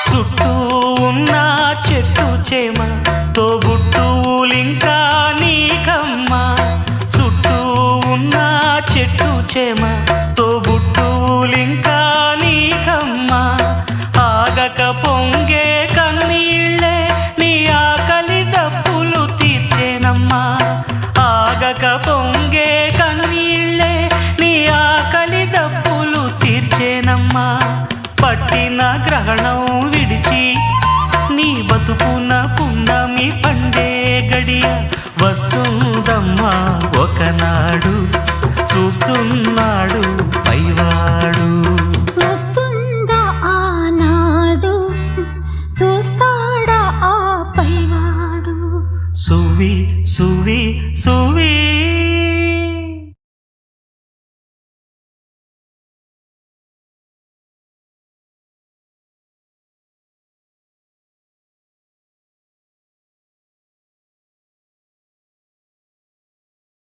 చుట్టూ ఉన్న చెట్టు చేమ తోబుట్టువులింకా నీకమ్మా. చుట్టూ ఉన్న చెట్టు చేమ తోబుట్టువులింకా నీకమ్మా. ఆగక పొంగే కన్నీళ్ళే నీ ఆకలి దప్పులు తీర్చేనమ్మా. ఆగక పొంగే కన్నీళ్ళే నీ ఆకలి దప్పులు తీర్చేనమ్మా. పట్టిన గ్రహణం విడిచి నీ బతుకున పున్నమి పండే గడియ వస్తుందమ్మా ఒకనాడు, చూస్తున్నాడు పైవాడు.